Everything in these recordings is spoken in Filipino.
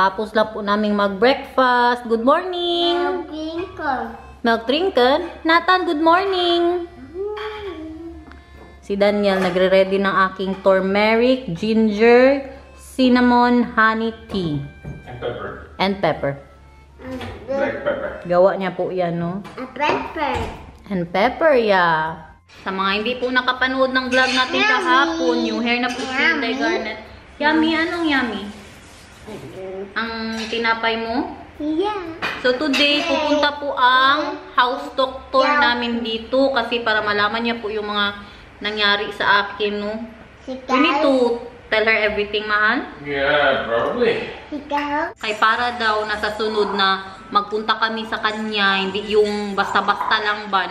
Kakatapos lang po naming mag-breakfast. Good morning! Milk drinker. Nathan, good morning! Si Daniel nagre-ready ng aking turmeric, ginger, cinnamon, honey tea. And pepper. And pepper. Black pepper. Gawa niya po yan, no? Pepper. And pepper, yeah. Sa mga hindi po nakapanood ng vlog natin kahapon, new hair na po si Inday Garnet. Yummy, anong yummy? Ang tinapay mo? Yeah. So today, pupunta po ang house doctor namin dito kasi para malaman niya po yung mga nangyari sa akin, no? We need to tell her everything, mahal? Yeah, probably. Kay para daw nasa sunod na magpunta kami sa kanya, hindi yung basta-basta lang ba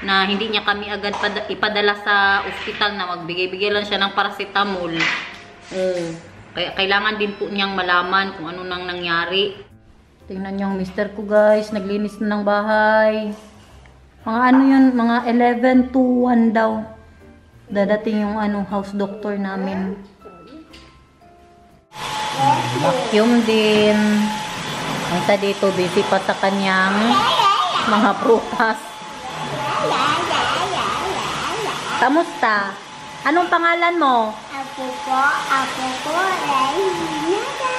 na hindi niya kami agad ipadala sa ospital na magbigay-bigay lang siya ng paracetamol. Kaya kailangan din po niyang malaman kung ano nang nangyari. Tingnan niyo ang mister ko, guys, naglinis na ng bahay. Mga ano yun, mga 11 to 1 daw. Dadating yung house doctor namin. Vacuum din. Ang ta dito, busy pa sa kanyang mga prutas. Kamusta? Anong pangalan mo? Ako po, Reynada.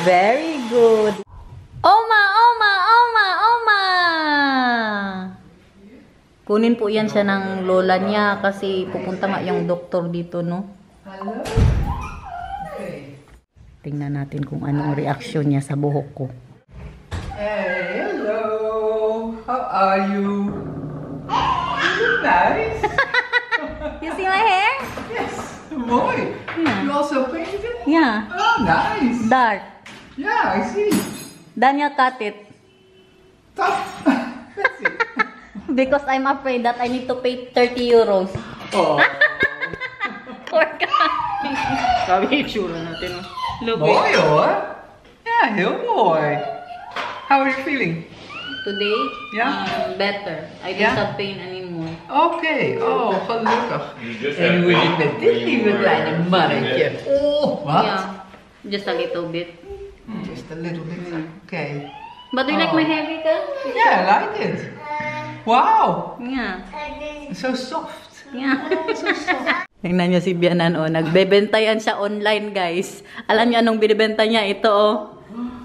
Very good. Oma, Oma, Oma, Oma! Kunin po yan siya ng lola niya kasi pupunta nga yung doktor dito, no? Hello? Okay. Tingnan natin kung anong reaksyon niya sa buhok ko. Hey, hello. How are you? You look nice. You see my hair? Yes. Boy. Yeah. You also painted it? Yeah. Oh, nice. Dark. Yeah, I see. Daniel cut it. Tough. That's it. Because I'm afraid that I need to pay 30 euros. Oh. Poor guy. Sabi yung tsura natin. Look Boy, oh. Yeah, hello, boy. How are you feeling? Today, Yeah. better. I don't Yeah. have pain anymore. Okay. Oh, gelukkig. You just En have hoe is pain het met when dit you lieve were kleine mannetje? Oh, wat? Yeah. Just a little bit. Just a little bit. Okay. But do you like my hair, Vika? Yeah, I like it. Wow. Yeah. So soft. Yeah. So soft. Tingnan niyo si Bianan, oh. Nagbebentayan siya online, guys. Alam niyo anong binibenta niya? Ito, oh.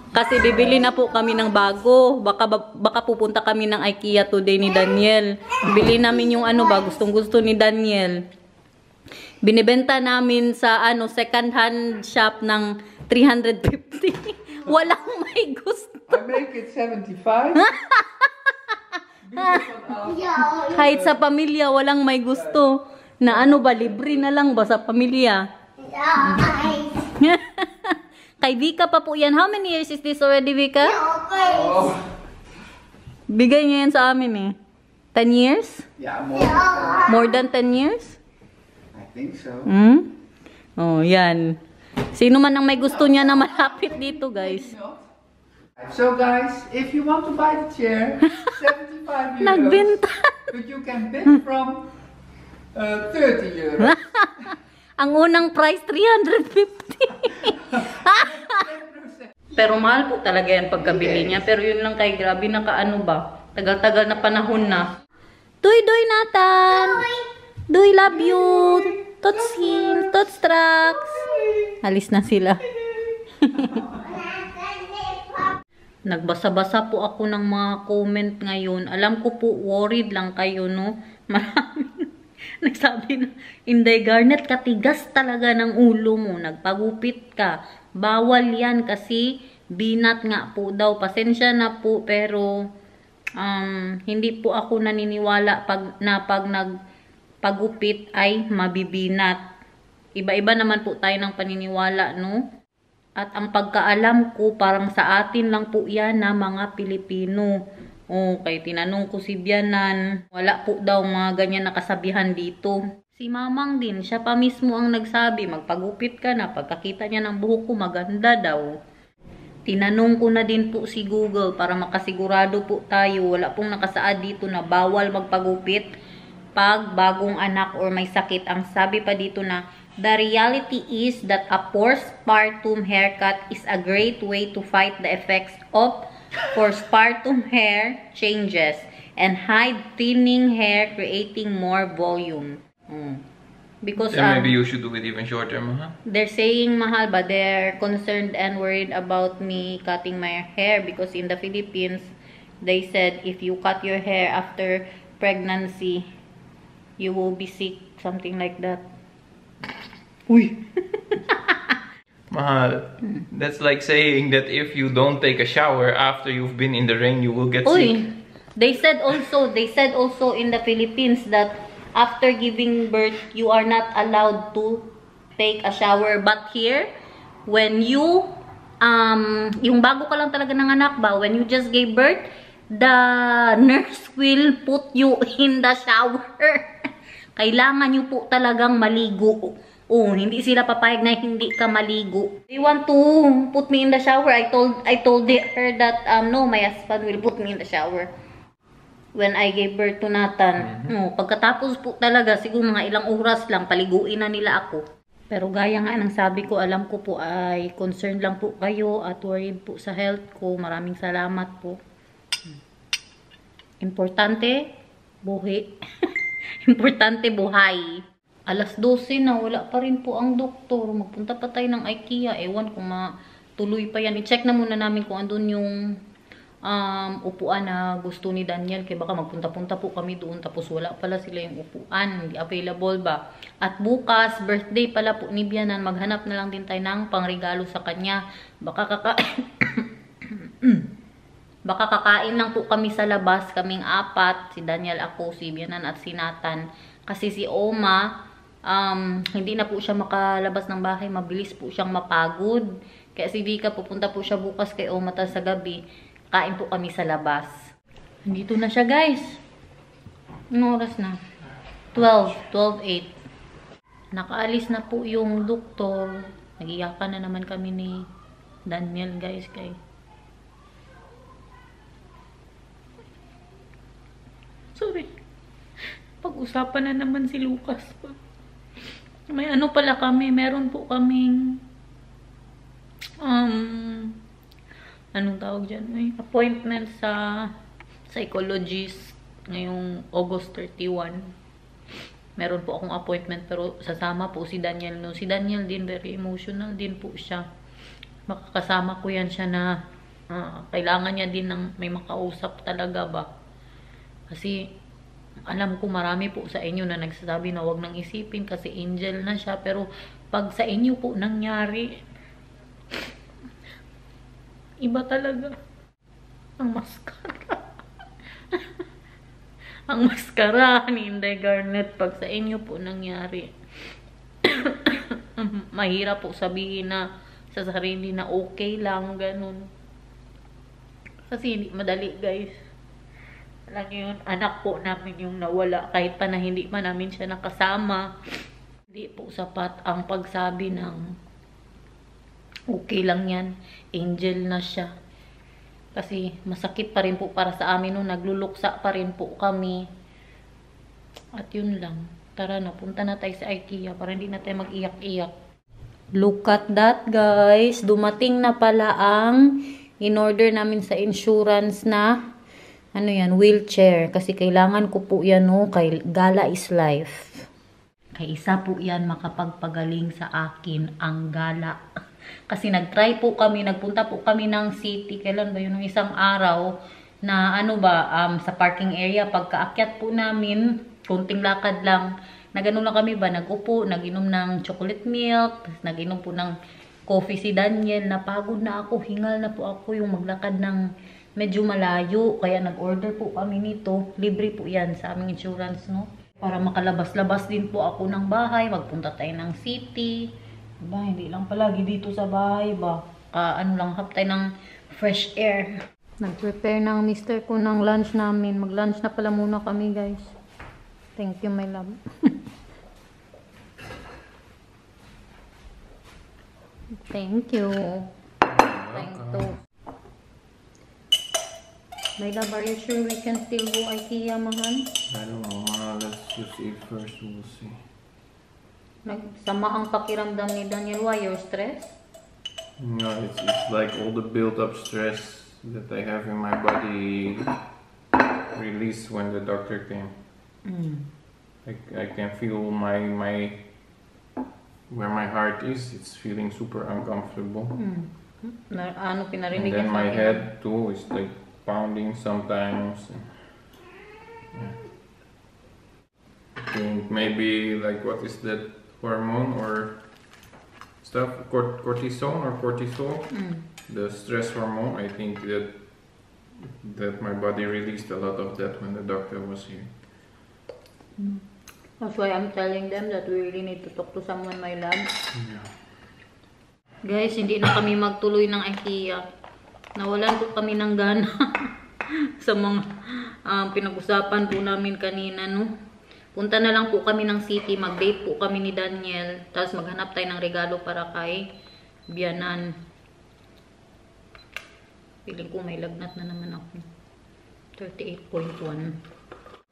Kasi bibili na po kami ng bago. Baka pupunta kami ng IKEA today ni Daniel. Bili namin yung gustong-gusto ni Daniel. Binibenta namin sa second hand shop ng 350. Walang may gusto. I make it 75. Kahit sa pamilya, walang may gusto. Na libre na lang ba sa pamilya? Kay Vika pa po yan. How many years is this already, Vika? Oh. Bigay niya yan sa amin, 10 years? Yeah, more. More than 10 years? I think so. Oh, yan. Sino man ang may gusto niya na malapit dito, guys. So guys, if you want to buy the chair, 75 euros. Nagbenta. But you can bid from 30 euros. Ang unang price, 350. Pero mahal po talaga yan pagkabili niya. Pero yun lang kay grabe, nakaano ba? Tagal-tagal na panahon na. Doy, Nathan! Doy, love you! Tots him! Tots tracks! Alis na sila. Nagbasa-basa po ako ng mga comment ngayon. Alam ko po, worried lang kayo, no? Maraming nagsabi na, Inday Garnet, katigas talaga ng ulo mo. Nagpagupit ka. Bawal yan kasi binat nga po daw. Pasensya na po, pero hindi po ako naniniwala pag nagpagupit ay mabibinat. Iba-iba naman po tayo ng paniniwala, no? At ang pagkaalam ko, parang sa atin lang po yan na mga Pilipino. Okay, tinanong ko si Bianan. Wala po daw mga ganyan nakasabihan dito. Si Mamang din, siya pa mismo ang nagsabi, magpagupit ka na, pagkakita niya ng buhok ko, maganda daw. Tinanong ko na din po si Google para makasigurado po tayo. Wala pong nakasaad dito na bawal magpagupit pag bagong anak or may sakit. Ang sabi pa dito na The reality is that a postpartum haircut is a great way to fight the effects of postpartum hair changes and hide thinning hair, creating more volume. Because Then maybe you should do it even shorter, Maha. they're saying, mahal, but they're concerned and worried about me cutting my hair because in the Philippines, they said if you cut your hair after pregnancy, you will be sick, something like that. Uy! Mahal, that's like saying that if you don't take a shower after you've been in the rain, you will get sick. Uy! They said also in the Philippines that after giving birth, you are not allowed to take a shower. But here, when you, yung bago ka lang talaga ng anak ba, when you just gave birth, the nurse will put you in the shower. Kailangan nyo po talagang maligo. Oh, hindi sila papayag na hindi ka maligo. They want to put me in the shower. I told her that no, my husband will put me in the shower when I gave birth to Nathan. No, pagkatapos po talaga, siguro mga ilang oras lang, paliguin na nila ako. Pero gaya nga ng sabi ko, alam ko po ay concerned lang po kayo at worried po sa health ko. Maraming salamat po. Importante, buhi. Importante, buhay. Alas 12 na, wala pa rin po ang doktor. Magpunta pa tayo ng IKEA. Ewan kung matuloy pa yan. I-check na muna namin kung andun yung upuan na gusto ni Daniel. Kaya baka magpunta-punta po kami doon. Tapos wala pala sila yung upuan. Hindi available ba? At bukas, birthday pala po ni Bianan. Maghanap na lang din tayo ng pangregalo sa kanya. Baka kakain lang po kami sa labas. Kaming apat. Si Daniel, ako, si Bianan at si Nathan. Kasi si Oma, hindi na po siya makalabas ng bahay. Mabilis po siyang mapagod. Kaya si Vika, pupunta po siya bukas kay Oma. Tapos sa gabi, kain po kami sa labas. Nandito na siya, guys. Anong oras na? 12:08. Nakaalis na po yung doktor. Nag-iyakan na naman kami ni Daniel, guys. Sorry. Pag-usapan na naman si Lucas. May ano pala kami, meron po kaming anong tawag dyan? May appointment sa psychologist ngayong August 31. Meron po akong appointment pero sasama po si Daniel. No? Si Daniel din, very emotional din po siya. Makakasama ko yan siya na kailangan niya din ng may makausap talaga ba. Kasi alam ko marami po sa inyo na nagsasabi na wag nang isipin kasi angel na siya. Pero pag sa inyo po nangyari, iba talaga. Ang maskara. Ang maskara ni Inday Garnet pag sa inyo po nangyari. Mahirap po sabihin na sa sarili na okay lang, ganun. Kasi hindi madali, guys. Alam niyo yun, anak po namin yung nawala. Kahit pa na hindi pa namin siya nakasama. Hindi po sapat ang pagsabi ng okay lang yan. Angel na siya. Kasi masakit pa rin po para sa amin nung nagluluksa pa rin po kami. At yun lang. Tara na, punta na tayo sa IKEA para hindi na tayo mag-iyak-iyak. Look at that, guys. Dumating na pala ang in-order namin sa insurance na ano yan, wheelchair. Kasi kailangan ko po yan, no, kay Gala is Life. Kay isa po yan makapagpagaling sa akin, ang Gala. Kasi nag-try po kami, nagpunta po kami ng city. Kailan ba yun? Nung isang araw na ano ba, sa parking area. Pagkaakyat po namin, kunting lakad lang. Nagano lang kami ba, nag-upo, nag-inom ng chocolate milk, nag-inom po ng coffee si Daniel. Napagod na ako, hingal na po ako yung maglakad ng medyo malayo. Kaya nag-order po kami nito. Libre po yan sa aming insurance, no? Para makalabas-labas din po ako ng bahay. Magpunta tayo ng city. Diba, hindi lang palagi dito sa bahay ba? Ano lang, hap tayo ng fresh air. Nag-prepare ng mister ko ng lunch namin. Mag-lunch na pala muna kami, guys. Thank you, my love. Thank you. Thank you. My love, are you sure we can still go IKEA, mahal? I don't know, let's just eat first, we'll see. Nagsama ang pakiramdam ni Daniel. Why? You're stressed? No, it's like all the built-up stress that I have in my body released when the doctor came. I can feel my where my heart is. It's feeling super uncomfortable. Ano And pinarinig then niya sa my akin? head too is like pounding sometimes. Yeah. I think maybe like what is that hormone or stuff? Cortisone or cortisol? The stress hormone. I think that my body released a lot of that when the doctor was here. That's why I'm telling them that we really need to talk to someone, my love. Yeah. Guys, hindi na kami magtuloy ng IKEA. Nawalan po kami ng gana sa mga pinag-usapan po namin kanina, no? Punta na lang po kami ng city, mag-date po kami ni Daniel, tapos maghanap tayo ng regalo para kay Bianan. Feeling ko may lagnat na naman ako. 38.1.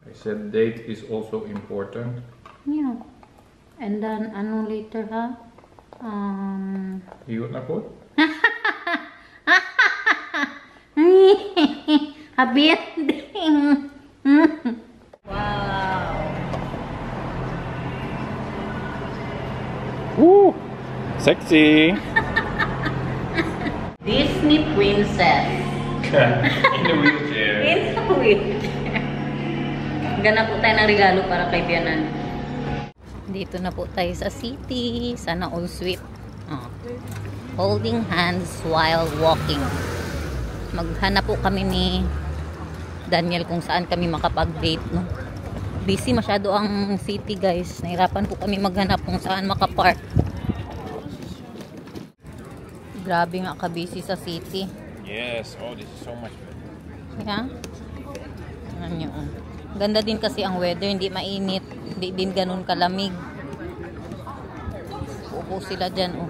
I said date is also important. Yeah. And then, ano later, ha? You na po? Happy ending! Wow! Woo! Sexy! Disney princess. In the wheelchair. In the wheelchair. Ganap po tayo ng regalo para kay Bianan. Dito na po tayo sa city. Sana all sweet. Holding hands while walking. Maghanap po kami ni Daniel kung saan kami makapag-date, no? Busy masyado ang city, guys. Nahirapan po kami maghanap kung saan makapark. Grabe nga ka-busy sa city. Yes, oh, this is so much better. Yeah? Tingnan nyo. Ganda din kasi ang weather. Hindi mainit. Hindi din ganun kalamig. Upo sila dyan, oh.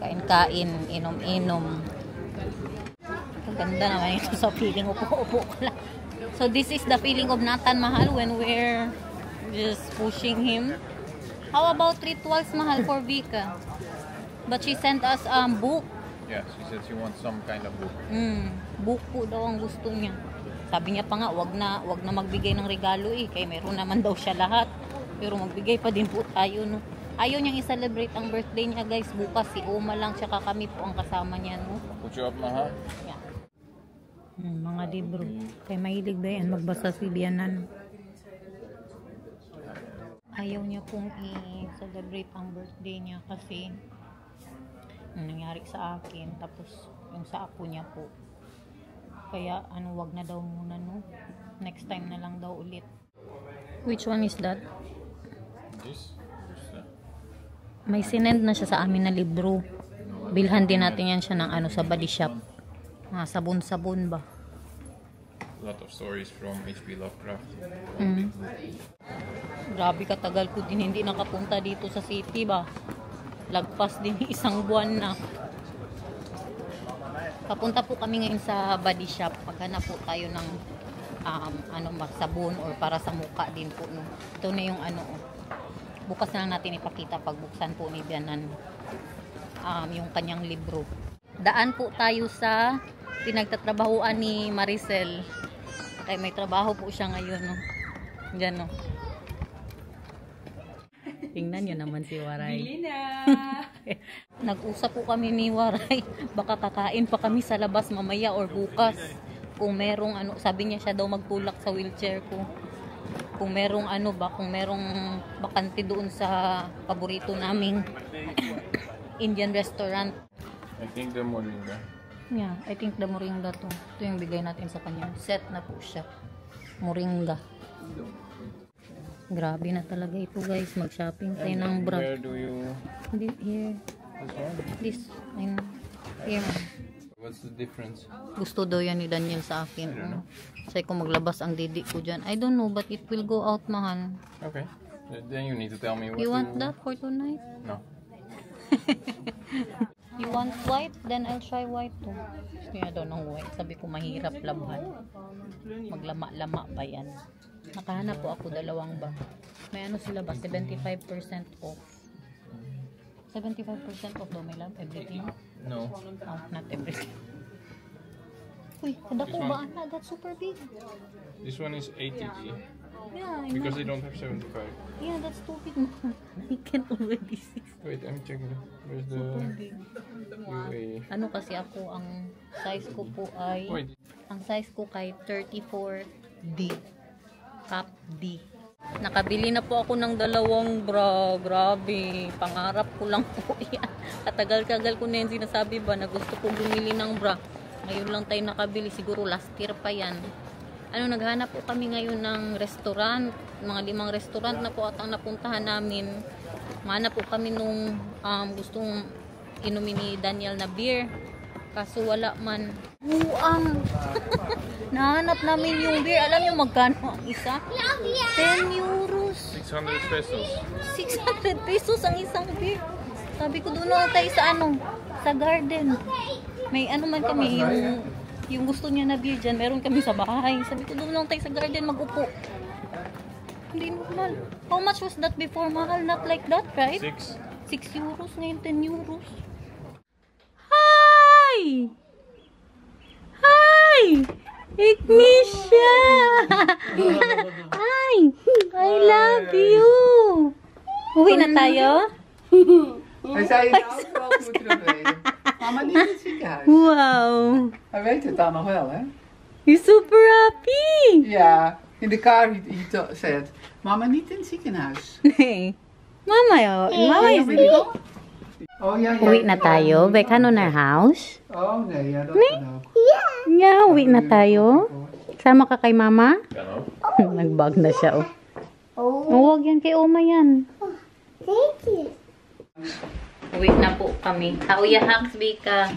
Kain-kain. Inom-inom. Ganda naman ito sa feeling. Upo-upo ko lang. So this is the feeling of Nathan, Mahal, when we're just pushing him. How about rituals, Mahal, for Vika? But she sent us a book. Yeah, she said she wants some kind of book. Book po daw ang gusto niya. Sabi niya pa nga, wag na magbigay ng regalo eh. Kaya meron naman daw siya lahat. Pero magbigay pa din po tayo, no? Ayaw niyang i-celebrate ang birthday niya, guys. Bukas si Oma lang, tsaka kami po ang kasama niya, no? Put you up, Maha? Yeah. Mga libro. Kaya mahilig ba yan magbasa si Bianan. Ayaw niya pong i-celebrate ang birthday niya kasi nangyari sa akin. Tapos yung sa apo niya po. Kaya wag na daw muna, no? Next time na lang daw ulit. Which one is that? This? May sinend na siya sa amin na libro. Bilhan din natin yan siya ng sa body shop. Sabon-sabon ba? A lot of stories from H.P. Lovecraft. Grabe katagal ko din hindi nakapunta dito sa city ba. Lagpas din isang buwan na. Papunta po kami ngayon sa body shop. Paghanap po tayo ng sabon or para sa mukha din po, no. Ito na yung bukas na lang natin ipakita pagbuksan po ni Bianan yung kanyang libro. Daan po tayo sa pinagtatrabahuan ni Maricel. Kaya may trabaho po siya ngayon, no. Diyan, no. Tingnan nyo naman si Waray. Bili na! Nag-usap po kami ni Waray. Baka kakain pa kami sa labas mamaya or bukas. Kung merong sabi niya siya daw magtulak sa wheelchair ko. Kung merong kung merong bakante doon sa paborito naming Indian restaurant. I think the moringa. Yeah, I think the moringa to. Ito yung bigay natin sa kanya. Set na po siya. Moringa. Grabe na talaga ito, guys. Mag-shopping tayo ng bra. Where do you... Here. This one? This. Here. What's the difference? Gusto daw yan ni Daniel sa akin. Say ko maglabas ang didi ko dyan. I don't know, but it will go out, Mahal. Okay. Then you need to tell me what You want that for tonight? No. You want white? Then I'll try white too. I don't know white. Sabi ko mahirap labhan. Maglama-lama pa yan. Nakahanap po ako dalawang bag. May sila ba? 75% off. 75% off daw, my love. Everything. No. Oh, not everything. Uy, kadako ba? Ana, that's super big. This one is 80 Yeah, I because know. they don't have 75. Yeah, that's too big. I can already see. Wait, I'm checking. Where's the Super big. UA? Ano kasi ako, ang size ko po ay, Wait. ang size ko kay 34D. Cup D. Nakabili na po ako ng dalawang bra. Grabe. Pangarap ko lang po yan. Katagal-tagal ko na yung sinasabi ba na gusto kong bumili ng bra. Ngayon lang tayo nakabili. Siguro last year pa yan. Naghanap po kami ngayon ng restaurant. Mga 5 restaurant na po at ang napuntahan namin. Mahanap po kami nung gustong inumin ni Daniel na beer. Kaso wala man. Buang! Nahanap namin yung beer. Alam niyo magkano ang isa? 10 euros. 600 pesos. 600 pesos ang isang beer. Sabi ko doon na tayo sa sa garden. May man kami, yung gusto niya na beer dyan, meron kami sa bahay. Sabi ko doon lang tayo sa garden mag-upo. Hindi normal. How much was that before? Mahal, not like that, right? 6. 6 euros, ngayon 10 euros. Hi! Hi! Ignitia! Hi! I love you! Uwi na tayo? Hij zei het ook wel moeten weten. Mama niet in het ziekenhuis. Wow! Hij weet het dan nog wel, hè? You're super happy! Ja, in de car zei het. Mama niet in het ziekenhuis. Nee. Mama, mama is Weet je wel? Oh ja, ja. Uwi na tayo. Back on our house. Oh nee, ja, dat kan ook. Yeah, uwi na tayo. Sama ka kay mama? Kan ook. Nag-bug na siya, oh. Oh, Huwag yan kay Oma yan. thank you. Uwi na po kami. Hauya haks, Bika.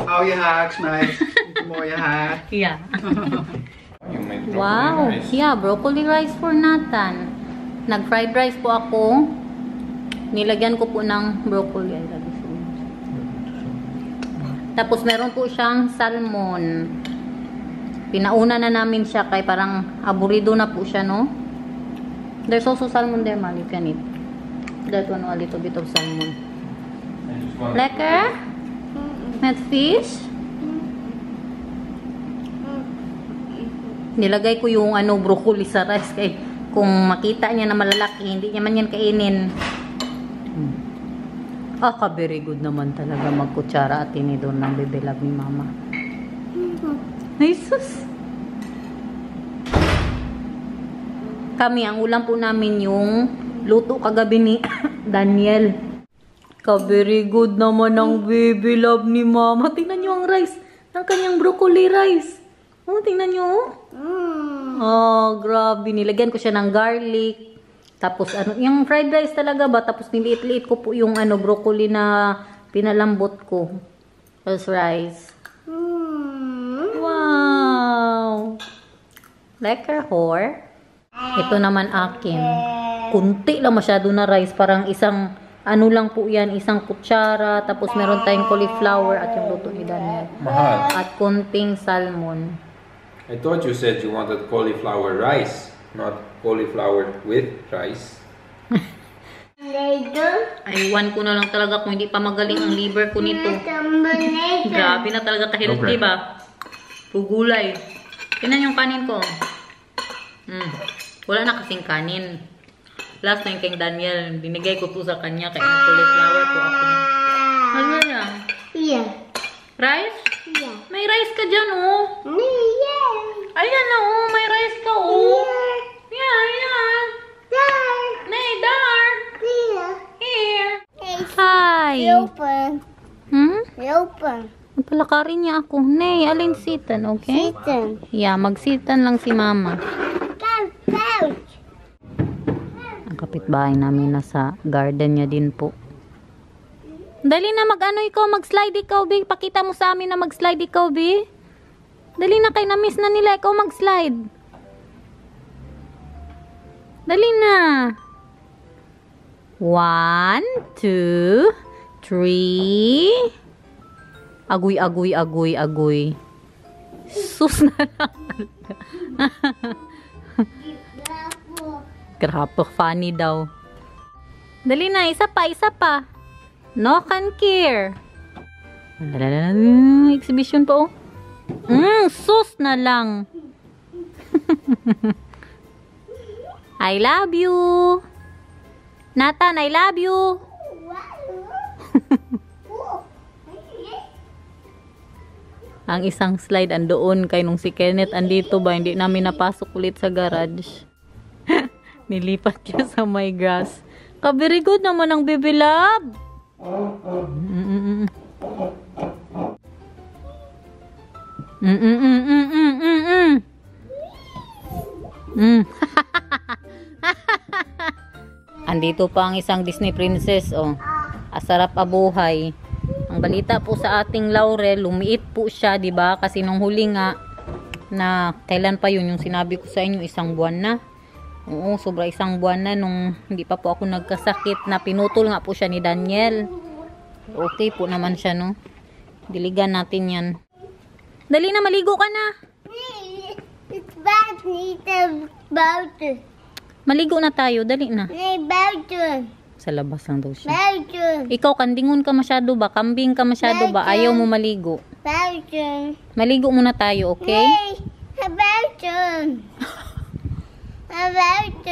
Hou je haaks, meid. Met een mooie haar. Yeah. You made broccoli Wow. rice. Yeah, broccoli rice for Nathan. Nag-fried rice po ako. Nilagyan ko po ng broccoli. Ay, lagi siya. Tapos meron po siyang salmon. Pinauna na namin siya kay parang aburido na po siya, no? There's also salmon there, Mal. You can eat. That one, a little bit of salmon. I just want Lekker? Met fish? Nilagay ko yung broccoli sa rice kay kung makita niya na malalaki, hindi niya man yan kainin. Very good naman talaga magkutsara at tinidor ng bibelab ni mama. Ay, sus! Kami, ang ulam po namin yung luto kagabi ni Daniel. Very good naman ang baby love ni mama. Tingnan nyo ang rice. Ang kanyang broccoli rice. Oh, tingnan nyo. Oh, grabe. Nilagyan ko siya ng garlic. Tapos, yung fried rice talaga ba? Tapos, niliit-liit ko po yung broccoli na pinalambot ko. As rice. Wow! Lekker, hor. Ito naman akin. Kunti lang masyado na rice. Parang isang, lang po yan, isang kutsara. Tapos, meron tayong cauliflower at yung luto ni Daniel. Mahal. At kunting salmon. I thought you said you wanted cauliflower rice, not cauliflower with rice. Aywan ko na lang talaga kung hindi pa magaling ang liver ko nito. Grabe na talaga kahirap, Okay. diba? Pugulay. Tingnan yung kanin ko. Wala na kasing kanin. Last time kay Daniel, binigay ko to sa kanya kaya yung cauliflower ko ako. Ano yan? Yeah. Rice? Yeah. May rice ka dyan, oh. Yeah. Ayan na, oh. May rice ka, oh. Yeah, yeah. There. Nay, dar. Here. Here. It's Hi. open. Open. Palakarin niya ako. Nay, alin sitan, okay? Listen. Yeah, magsitan lang si mama. Couch. Ang kapitbahay namin nasa garden niya din po. Dali na mag-slide ikaw, Bi. Pakita mo sa amin na mag-slide ikaw, Bi. Dali na, kay na-miss na nila ikaw mag-slide. Dali na. 1, 2, 3. Agoy, agoy, agoy, agoy. Sus na lang. Grabe, funny daw. Dali na, isa pa, isa pa. No can care. Exhibition pa oh. Sus na lang. I love you. Nathan, I love you. Ang isang slide andoon kay nung si Kenneth andito ba, hindi namin napasok ulit sa garage. Nilipat niya sa my grass. Very good naman ang baby love. Andito pa ang isang Disney princess oh. Asarap abuhay. Ang balita po sa ating Laurel, lumiit po siya, 'di ba? Kasi nung huli nga na kailan pa 'yun yung sinabi ko sa inyo, 1 buwan na. Oo, sobra 1 buwan na nung hindi pa po ako nagkasakit na pinutol nga po siya ni Daniel. Okay po naman siya, no? Diligan natin 'yan. Dali na, maligo ka na. It's bad. Need a boat. Maligo na tayo, dali na. Need boat. Sa labas lang daw siya. Boat. Ikaw, kandingon ka masyado ba? Kambing ka masyado ba? Ayaw mo maligo. Boat. Maligo muna tayo, okay? Boat. Boat.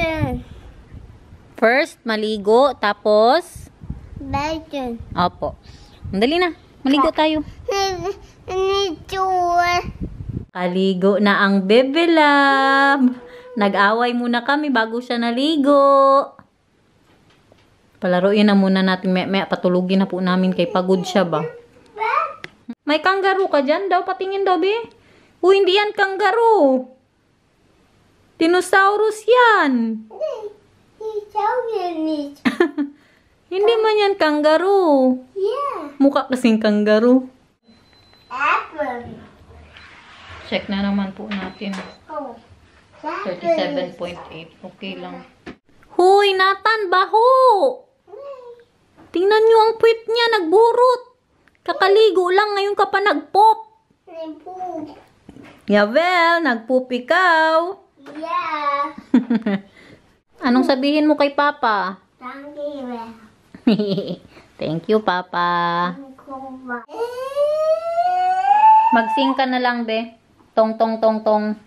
First, maligo. Tapos, Boat. opo. Dali na, maligo tayo. Need to. Kaligo na ang bebe love. Nag-away muna kami bago siya naligo. Palaruin na muna natin. May patulugin na po namin kay pagod siya ba. May kangaroo ka dyan daw. Patingin daw, be. Hindi yan kangaroo. Dinosaurus yan. Hindi man yan kangaroo. Yeah. Mukha kasing kangaroo. Apple. Check na naman po natin. Oh. 37.8. Okay lang. Hoy, Nathan, baho! Tingnan nyo ang puwit niya, nagburot. Kakaligo lang, ngayon ka pa nagpop. Yavel, nagpoop ikaw. Yeah. Anong sabihin mo kay Papa? Thank you. Thank you, Papa. Magsing ka na lang, be. Tong, tong, tong, tong.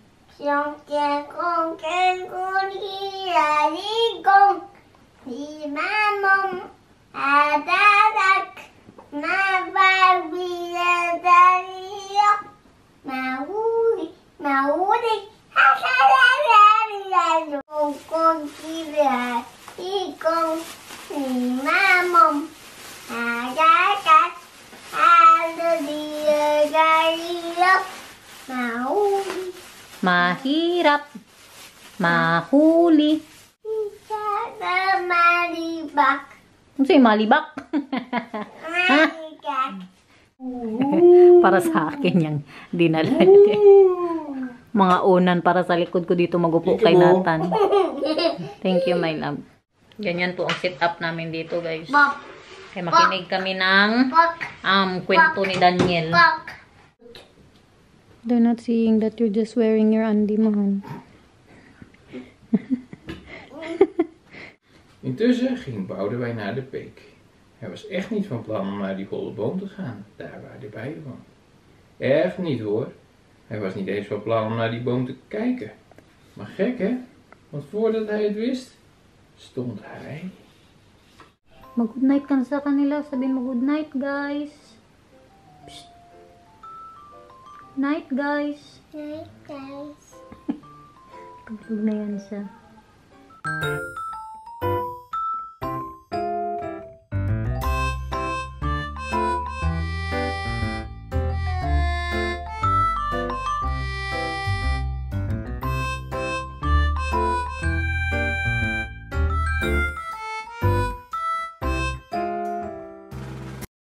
Mahirap. Mahuli. Ano sa'yo, malibak? Para sa akin yung dinala niya. Mga unan para sa likod ko dito magupo kay Nathan. Thank you, my love. Ganyan po ang sit-up namin dito, guys. Kaya makinig kami ng kwento ni Daniel. They're not seeing that you're just wearing your undie, man. Intussen ging Boudewijn naar de Peek. Hij was echt niet van plan om naar die holle boom te gaan, daar waar de bijen wonen. Echt niet hoor. Hij was niet eens van plan om naar die boom te kijken. Maar gek hè, want voordat hij het wist, stond hij... Mag-good night ka na sa kanila. Sabihin mo good night, guys. Psst. Night, guys. Night, guys. Tulog na yan siya.